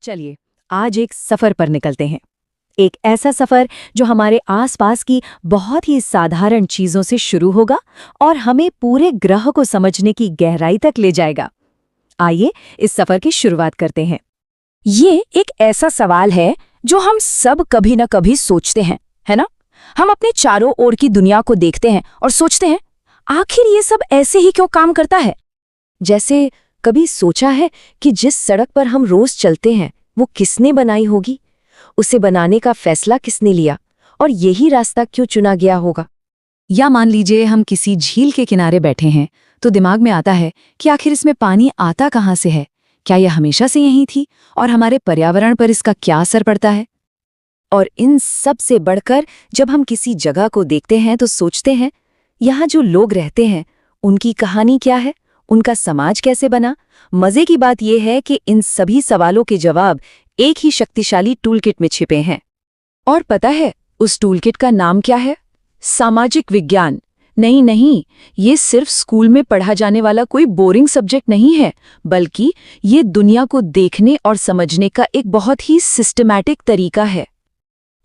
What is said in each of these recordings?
चलिए आज एक सफर पर निकलते हैं। एक ऐसा सफर जो हमारे आसपास की बहुत ही साधारण चीजों से शुरू होगा और हमें पूरे ग्रह को समझने की गहराई तक ले जाएगा। आइए इस सफर की शुरुआत करते हैं। ये एक ऐसा सवाल है जो हम सब कभी न कभी सोचते हैं, है ना? हम अपने चारों ओर की दुनिया को देखते हैं और सोचते हैं, आखिर ये सब ऐसे ही क्यों काम करता है? जैसे कभी सोचा है कि जिस सड़क पर हम रोज चलते हैं वो किसने बनाई होगी, उसे बनाने का फैसला किसने लिया और यही रास्ता क्यों चुना गया होगा। या मान लीजिए हम किसी झील के किनारे बैठे हैं तो दिमाग में आता है कि आखिर इसमें पानी आता कहाँ से है, क्या यह हमेशा से यहीं थी और हमारे पर्यावरण पर इसका क्या असर पड़ता है। और इन सब से बढ़कर जब हम किसी जगह को देखते हैं तो सोचते हैं यहाँ जो लोग रहते हैं उनकी कहानी क्या है, उनका समाज कैसे बना। मजे की बात यह है कि इन सभी सवालों के जवाब एक ही शक्तिशाली टूलकिट में छिपे हैं। और पता है उस टूलकिट का नाम क्या है? सामाजिक विज्ञान। नहीं, ये सिर्फ स्कूल में पढ़ा जाने वाला कोई बोरिंग सब्जेक्ट नहीं है, बल्कि ये दुनिया को देखने और समझने का एक बहुत ही सिस्टमैटिक तरीका है।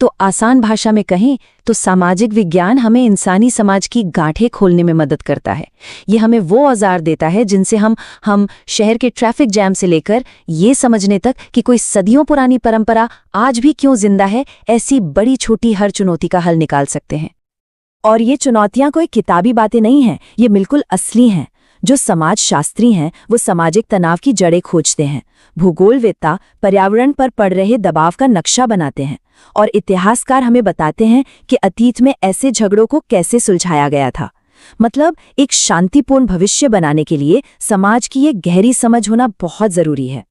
तो आसान भाषा में कहें तो सामाजिक विज्ञान हमें इंसानी समाज की गांठें खोलने में मदद करता है। ये हमें वो औजार देता है जिनसे हम शहर के ट्रैफिक जैम से लेकर ये समझने तक कि कोई सदियों पुरानी परंपरा आज भी क्यों जिंदा है, ऐसी बड़ी छोटी हर चुनौती का हल निकाल सकते हैं। और ये चुनौतियां कोई किताबी बातें नहीं हैं, ये बिल्कुल असली हैं। जो समाजशास्त्री हैं वो सामाजिक तनाव की जड़ें खोजते हैं, भूगोलवेत्ता पर्यावरण पर पड़ रहे दबाव का नक्शा बनाते हैं और इतिहासकार हमें बताते हैं कि अतीत में ऐसे झगड़ों को कैसे सुलझाया गया था। मतलब एक शांतिपूर्ण भविष्य बनाने के लिए समाज की ये गहरी समझ होना बहुत जरूरी है।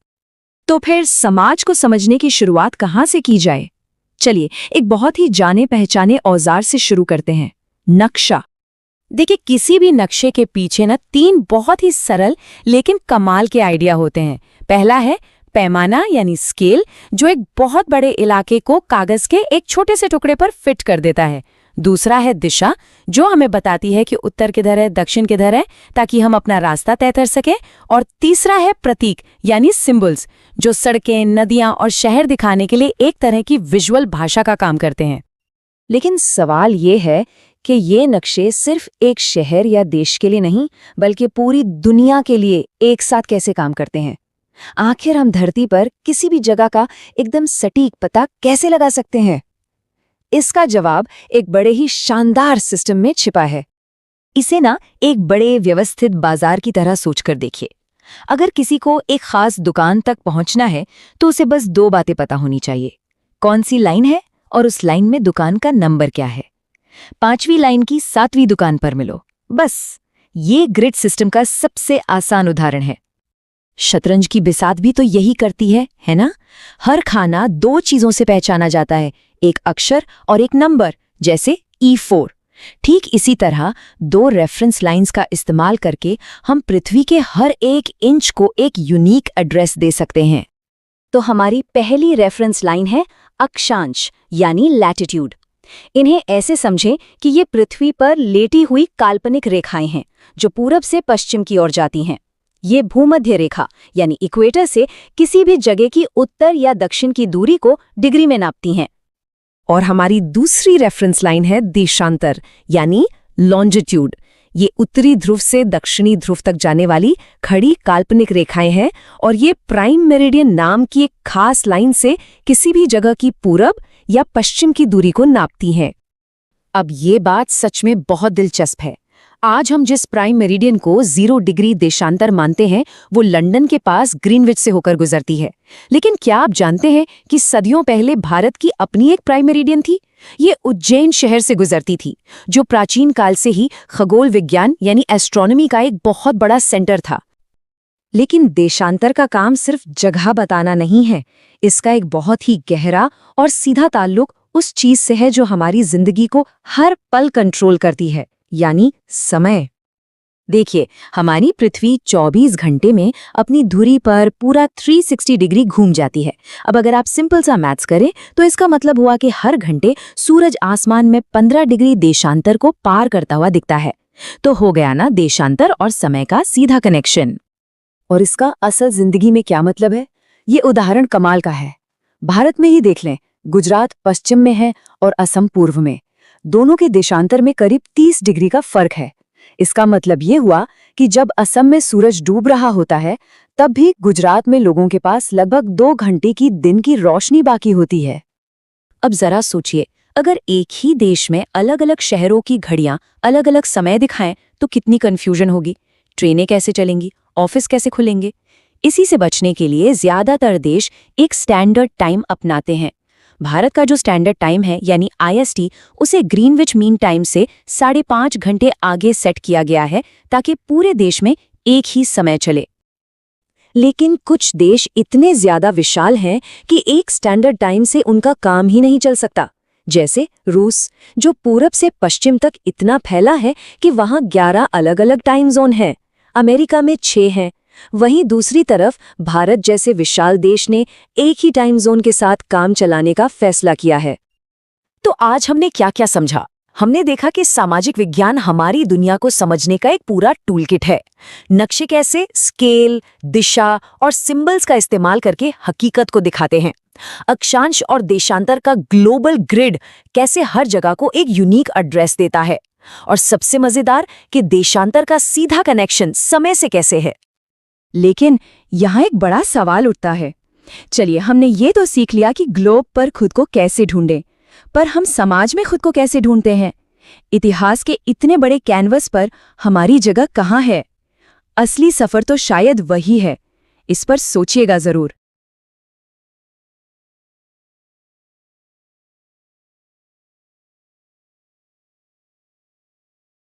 तो फिर समाज को समझने की शुरुआत कहाँ से की जाए? चलिए एक बहुत ही जाने पहचाने औजार से शुरू करते हैं, नक्शा। देखिए किसी भी नक्शे के पीछे न 3 बहुत ही सरल लेकिन कमाल के आइडिया होते हैं। पहला है पैमाना यानी स्केल, जो एक बहुत बड़े इलाके को कागज के एक छोटे से टुकड़े पर फिट कर देता है। दूसरा है दिशा, जो हमें बताती है कि उत्तर किधर है, दक्षिण किधर है, ताकि हम अपना रास्ता तय कर सकें। और तीसरा है प्रतीक यानी सिंबल्स, जो सड़कें, नदियां और शहर दिखाने के लिए एक तरह की विजुअल भाषा का काम करते हैं। लेकिन सवाल ये है कि ये नक्शे सिर्फ एक शहर या देश के लिए नहीं, बल्कि पूरी दुनिया के लिए एक साथ कैसे काम करते हैं। आखिर हम धरती पर किसी भी जगह का एकदम सटीक पता कैसे लगा सकते हैं? इसका जवाब एक बड़े ही शानदार सिस्टम में छिपा है। इसे एक बड़े व्यवस्थित बाजार की तरह सोचकर देखिए। अगर किसी को एक खास दुकान तक पहुंचना है तो उसे बस 2 बातें पता होनी चाहिए, कौन सी लाइन है और उस लाइन में दुकान का नंबर क्या है। 5वीं लाइन की 7वीं दुकान पर मिलो, बस। ये ग्रिड सिस्टम का सबसे आसान उदाहरण है। शतरंज की बिसात भी तो यही करती है ना? हर खाना 2 चीजों से पहचाना जाता है, एक अक्षर और एक नंबर, जैसे E4। ठीक इसी तरह 2 रेफरेंस लाइंस का इस्तेमाल करके हम पृथ्वी के हर एक इंच को एक यूनिक एड्रेस दे सकते हैं। तो हमारी पहली रेफरेंस लाइन है अक्षांश यानी लैटिट्यूड। इन्हें ऐसे समझें कि ये पृथ्वी पर लेटी हुई काल्पनिक रेखाएं हैं जो पूरब से पश्चिम की ओर जाती हैं। ये भूमध्य रेखा यानी इक्वेटर से किसी भी जगह की उत्तर या दक्षिण की दूरी को डिग्री में नापती हैं। और हमारी दूसरी रेफरेंस लाइन है देशांतर यानी लॉन्जिट्यूड। ये उत्तरी ध्रुव से दक्षिणी ध्रुव तक जाने वाली खड़ी काल्पनिक रेखाएं हैं और ये प्राइम मेरिडियन नाम की एक खास लाइन से किसी भी जगह की पूरब या पश्चिम की दूरी को नापती हैं। अब ये बात सच में बहुत दिलचस्प है। आज हम जिस प्राइम मेरिडियन को 0 डिग्री देशांतर मानते हैं वो लंदन के पास ग्रीनविच से होकर गुजरती है। लेकिन क्या आप जानते हैं कि सदियों पहले भारत की अपनी एक प्राइम मेरिडियन थी? ये उज्जैन शहर से गुजरती थी, जो प्राचीन काल से ही खगोल विज्ञान यानी एस्ट्रोनॉमी का एक बहुत बड़ा सेंटर था। लेकिन देशांतर का काम सिर्फ जगह बताना नहीं है, इसका एक बहुत ही गहरा और सीधा ताल्लुक उस चीज से है जो हमारी जिंदगी को हर पल कंट्रोल करती है, यानी समय। देखिए, हमारी पृथ्वी 24 घंटे में अपनी धुरी पर पूरा 360 डिग्री घूम जाती है। अब अगर आप सिंपल सा मैथ्स करें तो इसका मतलब हुआ कि हर घंटे सूरज आसमान में 15 डिग्री देशांतर को पार करता हुआ दिखता है। तो हो गया ना देशांतर और समय का सीधा कनेक्शन। और इसका असल जिंदगी में क्या मतलब है? ये उदाहरण कमाल का है। भारत में ही देख लें, गुजरात पश्चिम में है और असम पूर्व में। दोनों के देशांतर में करीब 30 डिग्री का फर्क है। इसका मतलब ये हुआ कि जब असम में सूरज डूब रहा होता है, तब भी गुजरात में लोगों के पास लगभग 2 घंटे की दिन की रोशनी बाकी होती है। अब जरा सोचिए, अगर एक ही देश में अलग अलग शहरों की घड़ियां अलग अलग समय दिखाएं तो कितनी कंफ्यूजन होगी। ट्रेनें कैसे चलेंगी, ऑफिस कैसे खुलेंगे। इसी से बचने के लिए ज्यादातर देश एक स्टैंडर्ड टाइम अपनाते हैं। भारत का जो स्टैंडर्ड टाइम है यानी IST, उसे ग्रीनविच मीन टाइम से 5.5 घंटे आगे सेट किया गया है ताकि पूरे देश में एक ही समय चले। लेकिन कुछ देश इतने ज्यादा विशाल हैं कि एक स्टैंडर्ड टाइम से उनका काम ही नहीं चल सकता। जैसे रूस, जो पूरब से पश्चिम तक इतना फैला है कि वहां 11 अलग अलग टाइम जोन हैं। अमेरिका में 6 हैं। वहीं दूसरी तरफ भारत जैसे विशाल देश ने एक ही टाइम जोन के साथ काम चलाने का फैसला किया है। तो आज हमने क्या क्या समझा? हमने देखा कि सामाजिक विज्ञान हमारी दुनिया को समझने का एक पूरा टूलकिट है। नक्शे कैसे स्केल, दिशा और सिंबल्स का इस्तेमाल करके हकीकत को दिखाते हैं। अक्षांश और देशांतर का ग्लोबल ग्रिड कैसे हर जगह को एक यूनिक एड्रेस देता है। और सबसे मजेदार कि देशांतर का सीधा कनेक्शन समय से कैसे है। लेकिन यहाँ एक बड़ा सवाल उठता है। चलिए, हमने ये तो सीख लिया कि ग्लोब पर खुद को कैसे ढूंढें, पर हम समाज में खुद को कैसे ढूंढते हैं? इतिहास के इतने बड़े कैनवस पर हमारी जगह कहाँ है? असली सफर तो शायद वही है। इस पर सोचिएगा जरूर।